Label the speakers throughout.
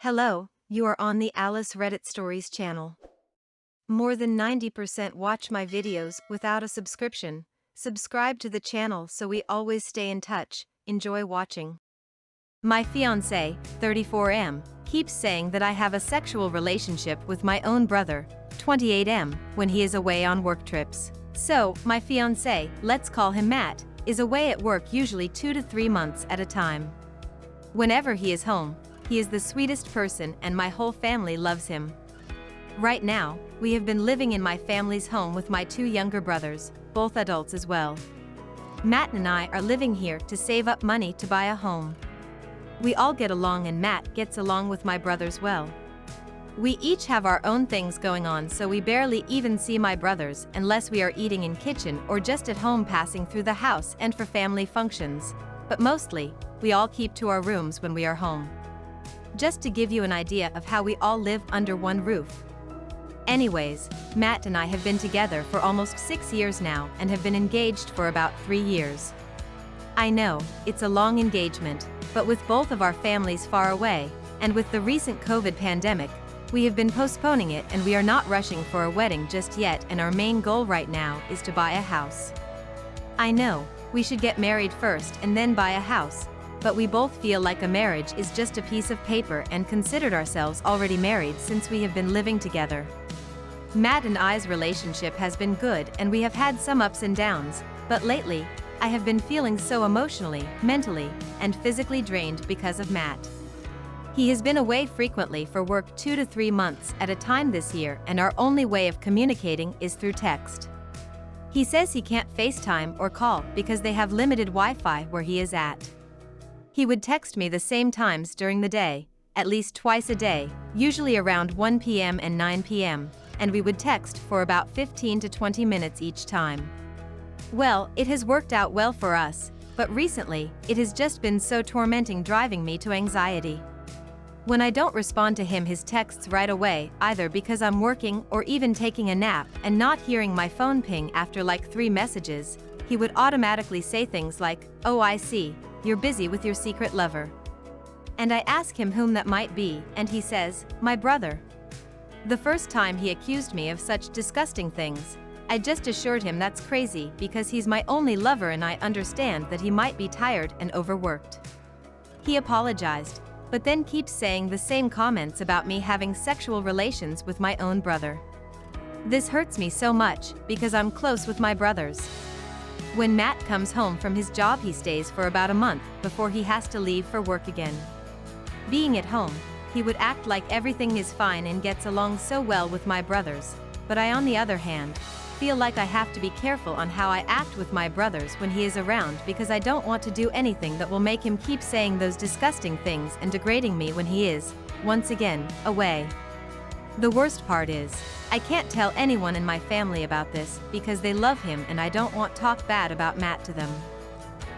Speaker 1: Hello, you are on the Alice Reddit Stories channel. More than 90% watch my videos without a subscription. Subscribe to the channel so we always stay in touch. Enjoy watching. My fiancé, 34M, keeps saying that I have a sexual relationship with my own brother, 28M, when he is away on work trips. So, my fiancé, let's call him Matt, is away at work usually 2 to 3 months at a time. Whenever he is home, he is the sweetest person and my whole family loves him. Right now, we have been living in my family's home with my 2 younger brothers, both adults as well. Matt and I are living here to save up money to buy a home. We all get along and Matt gets along with my brothers well. We each have our own things going on, so we barely even see my brothers unless we are eating in kitchen or just at home passing through the house and for family functions. But mostly, we all keep to our rooms when we are home. Just to give you an idea of how we all live under one roof. Anyways, Matt and I have been together for almost 6 years now and have been engaged for about 3 years. I know, it's a long engagement, but with both of our families far away, and with the recent COVID pandemic, we have been postponing it and we are not rushing for a wedding just yet, and our main goal right now is to buy a house. I know, we should get married first and then buy a house, but we both feel like a marriage is just a piece of paper and considered ourselves already married since we have been living together. Matt and I's relationship has been good and we have had some ups and downs, but lately, I have been feeling so emotionally, mentally, and physically drained because of Matt. He has been away frequently for work 2 to 3 months at a time this year, and our only way of communicating is through text. He says he can't FaceTime or call because they have limited Wi-Fi where he is at. He would text me the same times during the day, at least twice a day, usually around 1 p.m. and 9 p.m., and we would text for about 15 to 20 minutes each time. Well, it has worked out well for us, but recently, it has just been so tormenting, driving me to anxiety. When I don't respond to his texts right away, either because I'm working or even taking a nap and not hearing my phone ping after like 3 messages, he would automatically say things like, "Oh, I see, you're busy with your secret lover." And I ask him whom that might be, and he says, "My brother." The first time he accused me of such disgusting things, I just assured him that's crazy because he's my only lover and I understand that he might be tired and overworked. He apologized, but then keeps saying the same comments about me having sexual relations with my own brother. This hurts me so much because I'm close with my brothers. When Matt comes home from his job, he stays for about a month before he has to leave for work again. Being at home, he would act like everything is fine and gets along so well with my brothers, but I, on the other hand, feel like I have to be careful on how I act with my brothers when he is around because I don't want to do anything that will make him keep saying those disgusting things and degrading me when he is, once again, away. The worst part is, I can't tell anyone in my family about this because they love him and I don't want to talk bad about Matt to them.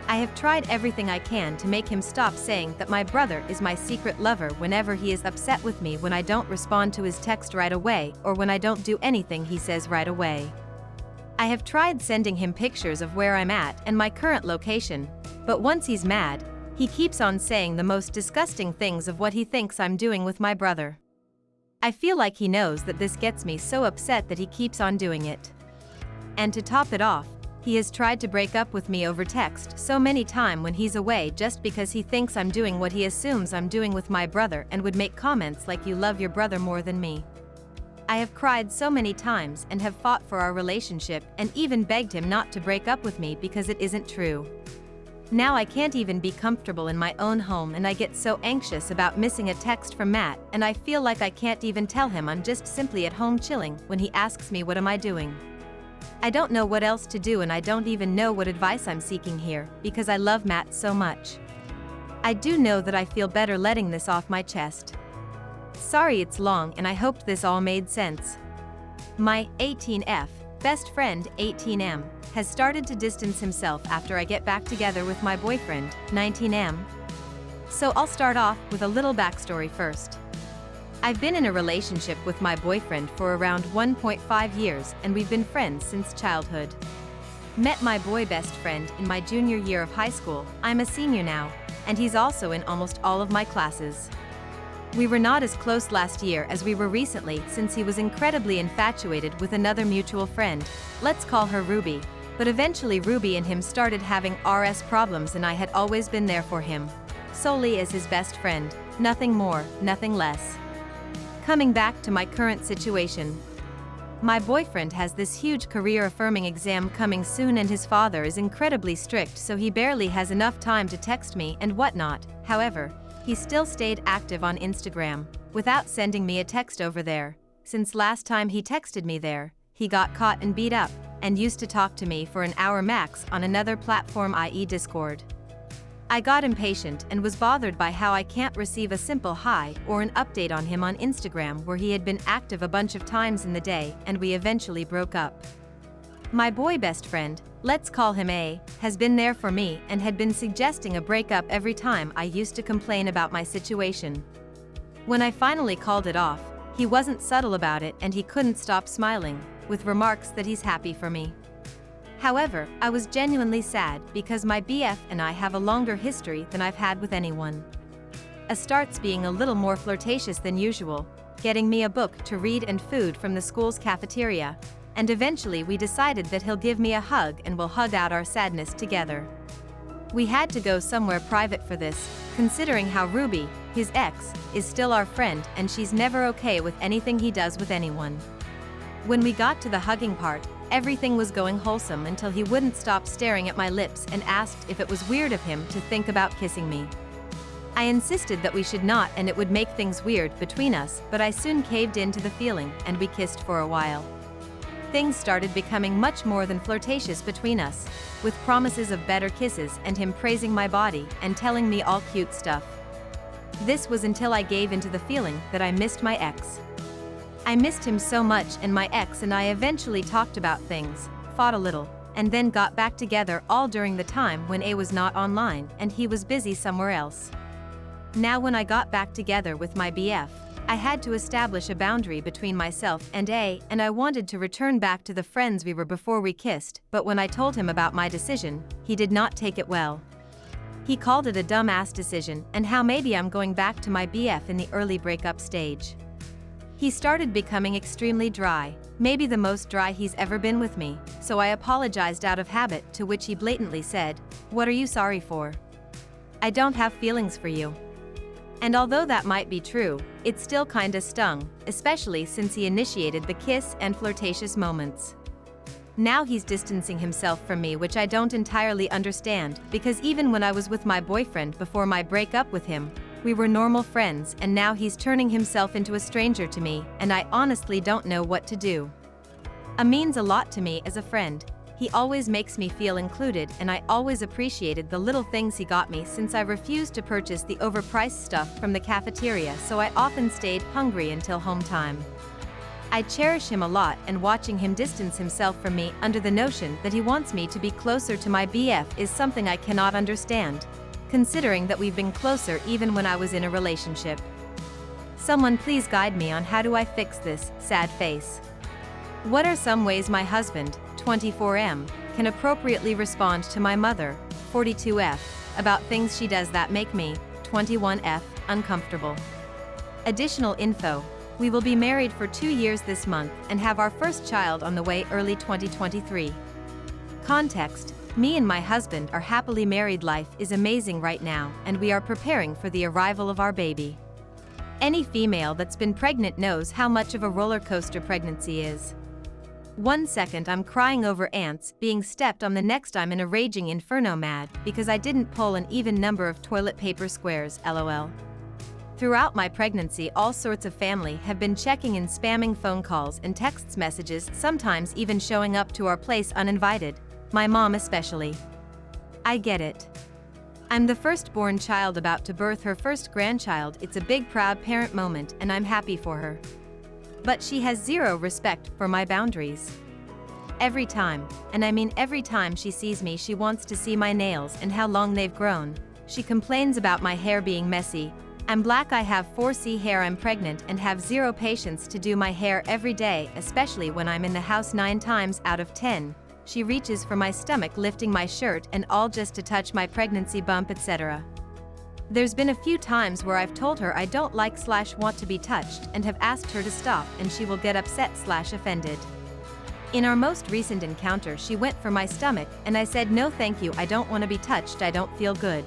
Speaker 1: I have tried everything I can to make him stop saying that my brother is my secret lover whenever he is upset with me when I don't respond to his text right away or when I don't do anything he says right away. I have tried sending him pictures of where I'm at and my current location, but once he's mad, he keeps on saying the most disgusting things of what he thinks I'm doing with my brother. I feel like he knows that this gets me so upset that he keeps on doing it. And to top it off, he has tried to break up with me over text so many times when he's away just because he thinks I'm doing what he assumes I'm doing with my brother and would make comments like, "You love your brother more than me." I have cried so many times and have fought for our relationship and even begged him not to break up with me because it isn't true. Now I can't even be comfortable in my own home and I get so anxious about missing a text from Matt, and I feel like I can't even tell him I'm just simply at home chilling when he asks me what am I doing. I don't know what else to do and I don't even know what advice I'm seeking here because I love Matt so much. I do know that I feel better letting this off my chest. Sorry it's long and I hoped this all made sense. My 18F, best friend 18M, has started to distance himself after I get back together with my boyfriend, 19M. So I'll start off with a little backstory first. I've been in a relationship with my boyfriend for around 1.5 years and we've been friends since childhood. Met my boy best friend in my junior year of high school. I'm a senior now, and he's also in almost all of my classes. We were not as close last year as we were recently since he was incredibly infatuated with another mutual friend, let's call her Ruby, but eventually Ruby and him started having RS problems and I had always been there for him. Solely as his best friend, nothing more, nothing less. Coming back to my current situation. My boyfriend has this huge career-affirming exam coming soon and his father is incredibly strict so he barely has enough time to text me and whatnot. However, he still stayed active on Instagram, without sending me a text over there. Since last time he texted me there, he got caught and beat up, and used to talk to me for an hour max on another platform, i.e. Discord. I got impatient and was bothered by how I can't receive a simple hi or an update on him on Instagram where he had been active a bunch of times in the day, and we eventually broke up. My boy best friend, let's call him A, has been there for me and had been suggesting a breakup every time I used to complain about my situation. When I finally called it off, he wasn't subtle about it and he couldn't stop smiling, with remarks that he's happy for me. However, I was genuinely sad because my BF and I have a longer history than I've had with anyone. A starts being a little more flirtatious than usual, getting me a book to read and food from the school's cafeteria, and eventually we decided that he'll give me a hug and we'll hug out our sadness together. We had to go somewhere private for this, considering how Ruby, his ex, is still our friend and she's never okay with anything he does with anyone. When we got to the hugging part, everything was going wholesome until he wouldn't stop staring at my lips and asked if it was weird of him to think about kissing me. I insisted that we should not and it would make things weird between us, but I soon caved in to the feeling and we kissed for a while. Things started becoming much more than flirtatious between us, with promises of better kisses and him praising my body and telling me all cute stuff. This was until I gave into the feeling that I missed my ex. I missed him so much and my ex and I eventually talked about things, fought a little, and then got back together all during the time when A was not online and he was busy somewhere else. Now when I got back together with my BF, I had to establish a boundary between myself and A and I wanted to return back to the friends we were before we kissed, but when I told him about my decision, he did not take it well. He called it a dumbass decision and how maybe I'm going back to my BF in the early breakup stage. He started becoming extremely dry, maybe the most dry he's ever been with me, so I apologized out of habit, to which he blatantly said, "What are you sorry for? I don't have feelings for you." And although that might be true, it still kinda stung, especially since he initiated the kiss and flirtatious moments. Now he's distancing himself from me, which I don't entirely understand, because even when I was with my boyfriend before my breakup with him, we were normal friends and now he's turning himself into a stranger to me and I honestly don't know what to do. A means a lot to me as a friend. He always makes me feel included and I always appreciated the little things he got me since I refused to purchase the overpriced stuff from the cafeteria, so I often stayed hungry until home time. I cherish him a lot and watching him distance himself from me under the notion that he wants me to be closer to my BF is something I cannot understand, considering that we've been closer even when I was in a relationship. Someone please guide me on how do I fix this, sad face. What are some ways my husband, 24M, can appropriately respond to my mother, 42F, about things she does that make me, 21F, uncomfortable? Additional info: we will be married for 2 years this month and have our first child on the way early 2023. Context: me and my husband are happily married. Life is amazing right now and we are preparing for the arrival of our baby. Any female that's been pregnant knows how much of a roller coaster pregnancy is. 1 second I'm crying over ants being stepped on, the next I'm in a raging inferno mad because I didn't pull an even number of toilet paper squares, lol. Throughout my pregnancy all sorts of family have been checking in, spamming phone calls and text messages, sometimes even showing up to our place uninvited, my mom especially. I get it. I'm the firstborn child about to birth her first grandchild. It's a big proud parent moment and I'm happy for her. But she has zero respect for my boundaries. Every time, and I mean every time she sees me, she wants to see my nails and how long they've grown. She complains about my hair being messy. I'm black, I have 4C hair, I'm pregnant and have zero patience to do my hair every day, especially when I'm in the house. 9 times out of 10, she reaches for my stomach, lifting my shirt and all just to touch my pregnancy bump, etc. There's been a few times where I've told her I don't like/want to be touched and have asked her to stop, and she will get upset/offended. In our most recent encounter, she went for my stomach and I said no thank you, I don't want to be touched, I don't feel good.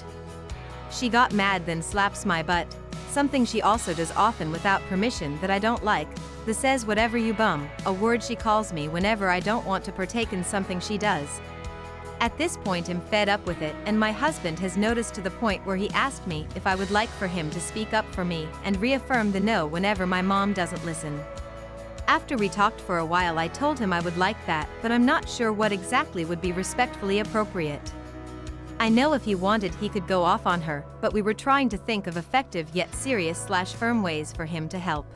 Speaker 1: She got mad, then slaps my butt, something she also does often without permission that I don't like. The says whatever you bum, a word she calls me whenever I don't want to partake in something she does. At this point I'm fed up with it, and my husband has noticed to the point where he asked me if I would like for him to speak up for me and reaffirm the no whenever my mom doesn't listen. After we talked for a while, I told him I would like that, but I'm not sure what exactly would be respectfully appropriate. I know if he wanted he could go off on her, but we were trying to think of effective yet serious/firm ways for him to help.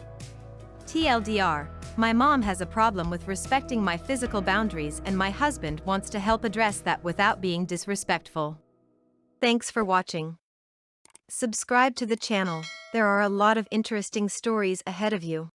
Speaker 1: TLDR, my mom has a problem with respecting my physical boundaries, and my husband wants to help address that without being disrespectful. Thanks for watching. Subscribe to the channel, there are a lot of interesting stories ahead of you.